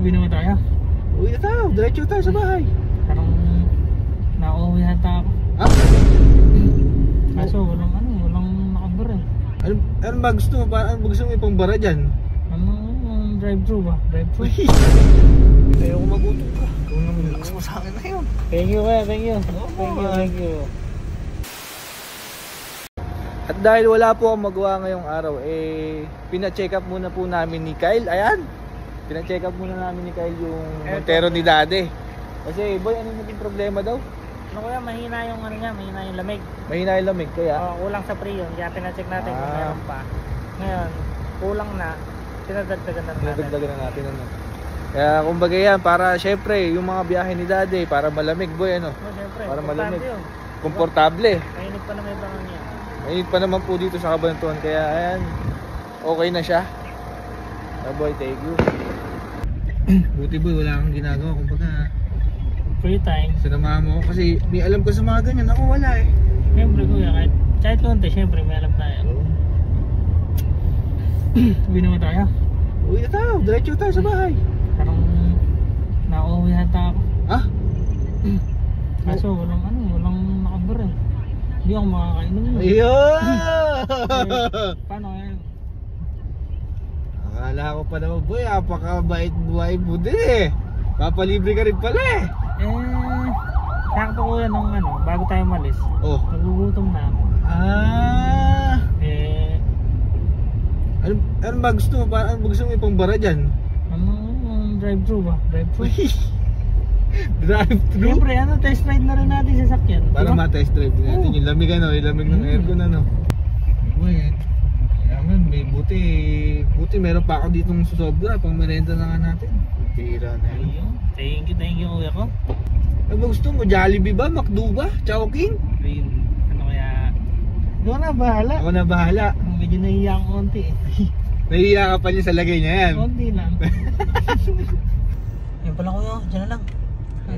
Uwi naman tayo. Uwi na tayo, diretso tayo sa bahay. Parang nauuwi hata ako. Ha? Kaso walang nakabar eh. Ano ba gusto mo? Ano gusto mo ipang bara dyan? Drive-thru ba? Drive-thru? Ayoko magutom ka. Ikaw naman lakas mo sa akin na yun. Thank you kaya, thank you. Thank you. At dahil wala po akong magawa ngayong araw, pina-check up muna po namin ni Kyle. Ayan, pina-check up muna namin ni Kyle yung Montero ni Daddy. Kasi boy, ano naging problema daw? Ano kuya, mahina yung mahina yung lamig. Mahina yung lamig, kaya? Kulang sa prion, kaya pina-check natin kung meron pa. Ngayon, kulang na, pinadagdagan na natin. Ano? Kaya kumbaga yan, para syempre yung mga biyahe ni Daddy, para malamig boy, ano? Syempre, para malamig. Yun. Komportable. Mainit pa naman yung niya. Mainit pa naman po dito sa Cabanatuan, kaya ayan, okay na siya. Boy, thank you. Buti boy, wala kang ginagawa, kumbaga free time. Sinamahan mo ako kasi may alam ko sa mga ganyan, ako wala eh. Siyempre kuya, kahit konti, siyempre may alam tayo. Uwi naman tayo. Uwi na tayo, diretso tayo sa bahay. Parang nauuwi hata ako. Ha? Kaso walang nakabar eh. Hindi ako makakainom yun. Ayun! Paano yan? Akala ko pa naman boy, apakabait buhay mo din eh. Papalibre ka rin pala eh. Sakto ko yan nung bago tayo malis. Oh. Nagugutom na ako. Ano ba gusto mo? Ano gusto mo ipang bara dyan? Drive-thru ba? Drive-thru? Drive-thru? Siyempre, test ride na rin natin sa sakyan. Para ma-test drive din natin. Yung lamig yung lamig ng aircon Uy, may buti meron pa ako ditong susobra pang merenda na nga natin. Tira na yun. Thank you kuya ko. Ano ba gusto mo? Jollibee ba? McDo ba? Chowking? Ano kaya? Ikaw na bahala. Ako na bahala. Medyo nahiya akong konti eh. Nahiya ka pa niya sa lagay niya yan? Konti lang. Yan pala kuya, dyan na lang.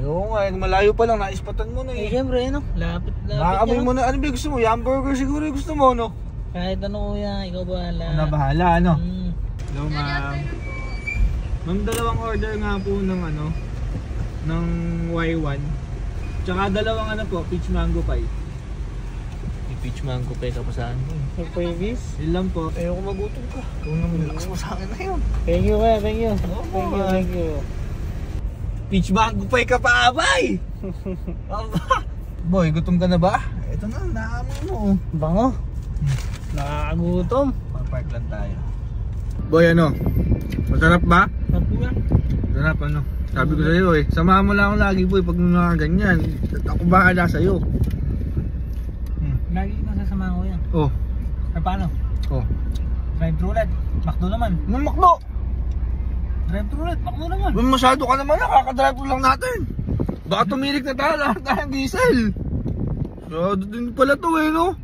Oo nga, malayo pa lang, naispatan mo na eh. Siyempre lapit nakaamoy mo na, ano ba gusto mo? Hamburger siguro yung gusto mo, no? Kahit ano kuya, ikaw bahala. Ako na bahala, ano? Hello ma'am. Ma'am, dalawang order nga po ng ng Y1. Tsaka dalawang peach mango pie. May peach mango pie ka pa saan mo? May previous? Yun lang po. Ayoko magutom ka. Ikaw naman lakas mo sa akin na yun. Thank you kuya, thank you. Thank you. Peach mango pie ka pa, abay! Boy, gutom ka na ba? Ito na, naamoy mo. Bango. Nakakagutom. Park lang tayo. Boy, masarap ba? Masarap, sabi ko sa'yo eh. Samahan mo lang ako lagi boy pag nakaganyan. Ako bahala sa'yo. Lagi ko sasamahan ko yan. Oh. Ay paano? Oh. Drive-thru ulit. McDo naman. Makdo! Drive-thru ulit. McDo naman. Masyado ka naman, kakadrive lang natin. Baka tumirik na tayo lahat ng diesel. So, din pala to eh, no?